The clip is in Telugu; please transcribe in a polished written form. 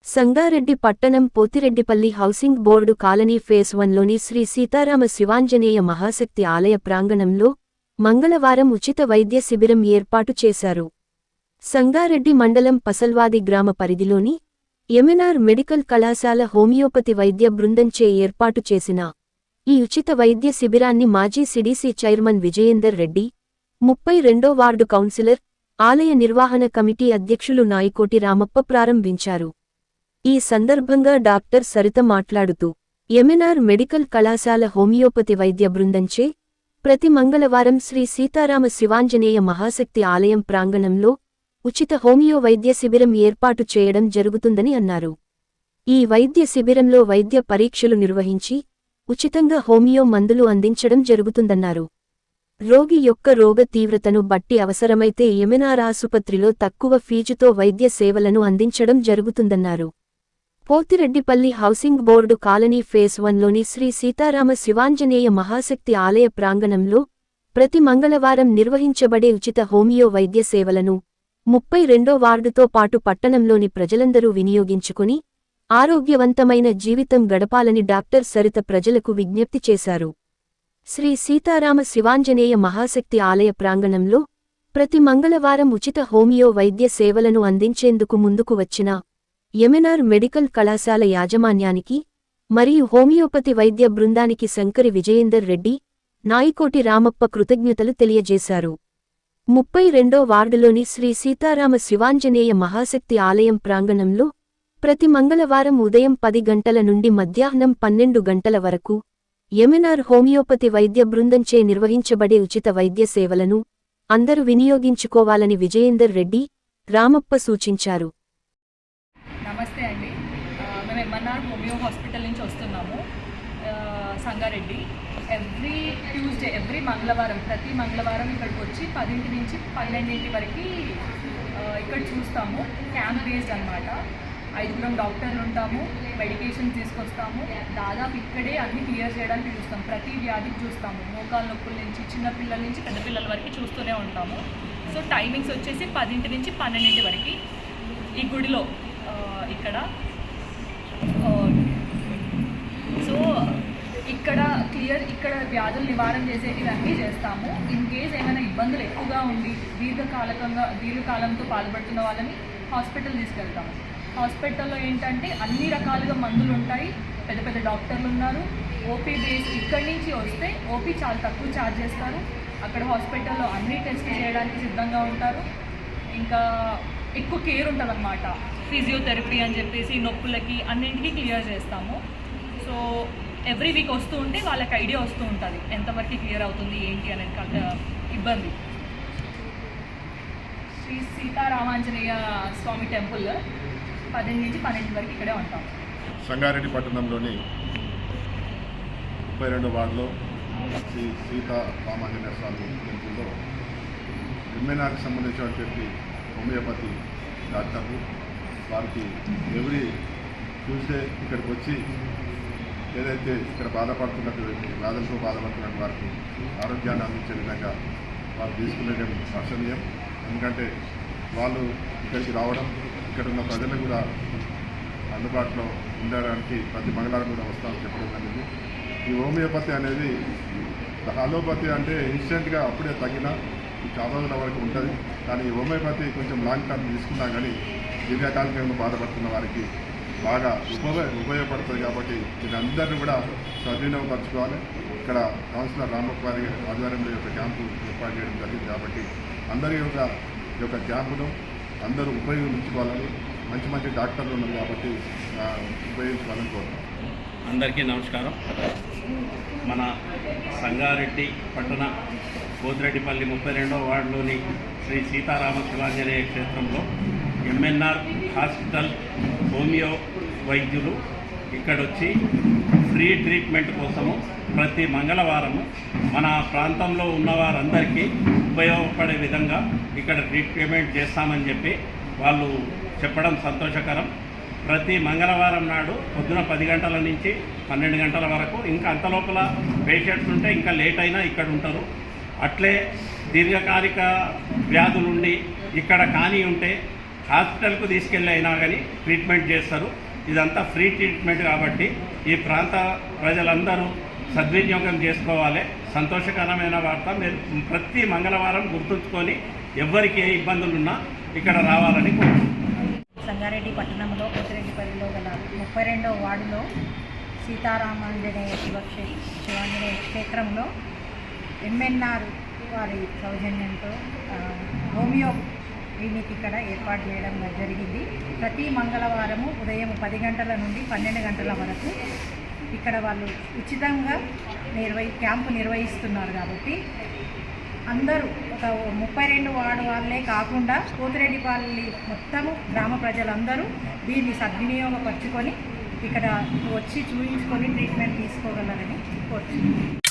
సంగారెడ్డి పట్టణం Pothireddypalli housing board colony phase 1లోని శ్రీ సీతారామ శివాంజనేయ మహాశక్తి ఆలయ ప్రాంగణంలో మంగళవారం ఉచిత వైద్య శిబిరం ఏర్పాటు చేశారు. సంగారెడ్డి మండలం పసల్వాది గ్రామ పరిధిలోని ఎంఎన్ఆర్ మెడికల్ కళాశాల హోమియోపతి వైద్య బృందంచే ఏర్పాటు చేసిన ఈ ఉచిత వైద్య శిబిరాన్ని మాజీ సిడిసి చైర్మన్ విజయేందర్ రెడ్డి, 32వ వార్డు కౌన్సిలర్, ఆలయ నిర్వహణ కమిటీ అధ్యక్షులు నాయికోటి రామప్ప ప్రారంభించారు. ఈ సందర్భంగా డాక్టర్ సరిత మాట్లాడుతూ, ఎంఎన్ఆర్ మెడికల్ కళాశాల హోమియోపతి వైద్య బృందంచే ప్రతి మంగళవారం శ్రీ సీతారామ శివాంజనేయ మహాశక్తి ఆలయం ప్రాంగణంలో ఉచిత హోమియో వైద్య శిబిరం ఏర్పాటు చేయడం జరుగుతుందని అన్నారు. ఈ వైద్య శిబిరంలో వైద్య పరీక్షలు నిర్వహించి ఉచితంగా హోమియో మందులు అందించడం జరుగుతుందన్నారు. రోగి యొక్క రోగ తీవ్రతను బట్టి అవసరమైతే ఎంఎన్ఆర్ ఆసుపత్రిలో తక్కువ ఫీజుతో వైద్య సేవలను అందించడం జరుగుతుందన్నారు. Pothireddypalli housing board colony phase 1లోని శ్రీ సీతారామ శివాంజనేయ మహాశక్తి ఆలయ ప్రాంగణంలో ప్రతి మంగళవారం నిర్వహించబడే ఉచిత హోమియో వైద్య సేవలను 32వ వార్డుతో పాటు పట్టణంలోని ప్రజలందరూ వినియోగించుకుని ఆరోగ్యవంతమైన జీవితం గడపాలని డాక్టర్ సరిత ప్రజలకు విజ్ఞప్తి చేశారు. శ్రీ సీతారామ శివాంజనేయ మహాశక్తి ఆలయ ప్రాంగణంలో ప్రతి మంగళవారం ఉచిత హోమియో వైద్య సేవలను అందించేందుకు ముందుకు వచ్చిన ఎంఎన్ఆర్ మెడికల్ కళాశాల యాజమాన్యానికి మరియు హోమియోపతి వైద్య బృందానికి శంకరి విజయేందర్ రెడ్డి, నాయికోటి రామప్ప కృతజ్ఞతలు తెలియజేశారు. 32వ వార్డులోని శ్రీ సీతారామ శివాంజనేయ మహాశక్తి ఆలయం ప్రాంగణంలో ప్రతి మంగళవారం ఉదయం 10 గంటల నుండి మధ్యాహ్నం 12 గంటల వరకు ఎంఎన్ఆర్ హోమియోపతి వైద్య బృందంచే నిర్వహించబడే ఉచిత వైద్య సేవలను అందరూ వినియోగించుకోవాలని విజయేందర్ రెడ్డి, రామప్ప సూచించారు. నమస్తే అండి. మేము ఎంఎన్ఆర్ హోమియో హాస్పిటల్ నుంచి వస్తున్నాము. సంగారెడ్డి ఎవ్రీ మంగళవారం ప్రతి మంగళవారం ఇక్కడికి వచ్చి 10 నుంచి 12 వరకు ఇక్కడ చూస్తాము. క్యాంప్ బేస్డ్ అనమాట. 5 డాక్టర్లు ఉంటాము, మెడికేషన్ తీసుకొస్తాము. దాదాపు ఇక్కడే అన్ని క్లియర్ చేయడానికి చూస్తాం. ప్రతి వ్యాధికి చూస్తాము. మోకాలు నొప్పుల నుంచి చిన్నపిల్లల నుంచి పెద్ద పిల్లల వరకు చూస్తూనే ఉంటాము. సో టైమింగ్స్ వచ్చేసి 10 నుంచి 12 వరకు ఈ గుడిలో ఇక్కడ. సో ఇక్కడ వ్యాధులు నివారణ చేసేటివన్నీ చేస్తాము. ఇన్ కేస్ ఏమైనా ఇబ్బందులు ఎక్కువగా ఉండి దీర్ఘకాలంతో బాధపడుతున్న వాళ్ళని హాస్పిటల్ తీసుకెళ్తాము. హాస్పిటల్లో ఏంటంటే అన్ని రకాలుగా మందులు ఉంటాయి, పెద్ద పెద్ద డాక్టర్లు ఉన్నారు. ఓపీ బేస్ ఇక్కడి నుంచి వస్తే ఓపీ చాలా తక్కువ ఛార్జ్ చేస్తారు. అక్కడ హాస్పిటల్లో అన్ని టెస్ట్ చేయడానికి సిద్ధంగా ఉంటారు. ఇంకా ఎక్కువ కేర్ ఉంటుంది అన్నమాట. ఫిజియోథెరపీ అని చెప్పేసి నొప్పులకి అన్నింటికీ క్లియర్ చేస్తాము. సో ఎవ్రీ వీక్ వస్తూ ఉంటే వాళ్ళకి ఐడియా వస్తూ ఉంటుంది ఎంతవరకు క్లియర్ అవుతుంది ఏంటి అనేది ఇబ్బంది. శ్రీ సీతారామాంజనేయ స్వామి టెంపుల్ 10 నుంచి 12 వరకు ఇక్కడే ఉంటాం. సంగారెడ్డి పట్టణంలోని 32వ వార్డులో శ్రీ సీతారామాంజనేయ స్వామి టెంపుల్లో ఎంఎన్ఆర్కి సంబంధించినటువంటి హోమియోపతి డాక్టర్లు వారికి ఎవ్రీ ట్యూస్డే ఇక్కడికి వచ్చి ఏదైతే ఇక్కడ బాధపడుతున్నటువంటి వ్యాధులతో బాధపడుతున్న వారికి ఆరోగ్యాన్ని అందించే విధంగా వారు తీసుకునే హర్షణీయం. ఎందుకంటే వాళ్ళు ఇక్కడికి రావడం, ఇక్కడ ఉన్న ప్రజలకు కూడా అందుబాటులో ఉండడానికి ప్రతి మంగళవారం కూడా వస్తామని చెప్పడం జరిగింది. ఈ హోమియోపతి అనేది అలోపతి అంటే ఇన్స్టెంట్గా అప్పుడే తగ్గిన చాలా రోజుల వరకు ఉంటుంది. కానీ ఈ హోమియోపతి కొంచెం లాంగ్ టర్మ్ తీసుకున్నా కానీ దీర్ఘకాలికంగా బాధపడుతున్న వారికి బాగా ఉపయోగపడుతుంది. కాబట్టి దీని అందరినీ కూడా సద్వినియోగపరచుకోవాలి. ఇక్కడ కౌన్సిలర్ రామప్ప వారి ఆధ్వర్యంలో యొక్క క్యాంపు ఏర్పాటు చేయడం జరిగింది. కాబట్టి అందరి యొక్క క్యాంపును అందరూ ఉపయోగించుకోవాలని, మంచి మంచి డాక్టర్లు ఉన్నారు కాబట్టి ఉపయోగించుకోవాలని కోరుతున్నాం. అందరికీ నమస్కారం. మన సంగారెడ్డి పట్టణ పోతిరెడ్డిపల్లి 32వ వార్డులోని శ్రీ సీతారామ శివాంజనేయ క్షేత్రంలో ఎంఎన్ఆర్ హాస్పిటల్ హోమియో వైద్యులు ఇక్కడొచ్చి ఫ్రీ ట్రీట్మెంట్ కోసము ప్రతి మంగళవారము మన ప్రాంతంలో ఉన్నవారందరికీ ఉపయోగపడే విధంగా ఇక్కడ ట్రీట్మెంట్ చేస్తామని చెప్పి వాళ్ళు చెప్పడం సంతోషకరం. ప్రతి మంగళవారం నాడు పొద్దున 10 గంటల నుంచి 12 గంటల వరకు, ఇంకా అంతలోపల పేషెంట్స్ ఉంటే ఇంకా లేట్ అయినా ఇక్కడ ఉంటారు. అట్లే దీర్ఘకాలిక వ్యాధులుండి ఇక్కడ కానీ ఉంటే హాస్పిటల్కు తీసుకెళ్ళి అయినా కానీ ట్రీట్మెంట్ చేస్తారు. ఇదంతా ఫ్రీ ట్రీట్మెంట్ కాబట్టి ఈ ప్రాంత ప్రజలందరూ సద్వినియోగం చేసుకోవాలి. సంతోషకరమైన వార్త. మీరు ప్రతి మంగళవారం గుర్తుంచుకొని ఎవరికి ఏ ఇబ్బందులున్నా ఇక్కడ రావాలని కోరుకుంటున్నాను. సంగారెడ్డి పట్టణంలో పోతిరెడ్డిపల్లిలో గల 32వ వార్డులో సీతారామాంజనేయ శివాంజనేయ క్షేత్రంలో ఎంఎన్ఆర్ వారి సౌజన్యంతో హోమియో క్లినిక్ ఇక్కడ ఏర్పాటు చేయడం జరిగింది. ప్రతి మంగళవారము ఉదయం 10 గంటల నుండి 12 గంటల వరకు ఇక్కడ వాళ్ళు ఉచితంగా క్యాంపు నిర్వహిస్తున్నారు. కాబట్టి అందరూ ఒక 32 వార్డు వాళ్ళే కాకుండా పోతిరెడ్డిపల్లి మొత్తము గ్రామ ప్రజలందరూ దీన్ని సద్వినియోగపరుచుకొని ఇక్కడ వచ్చి చూపించుకొని ట్రీట్మెంట్ తీసుకోగలరని కోరుతున్నాను.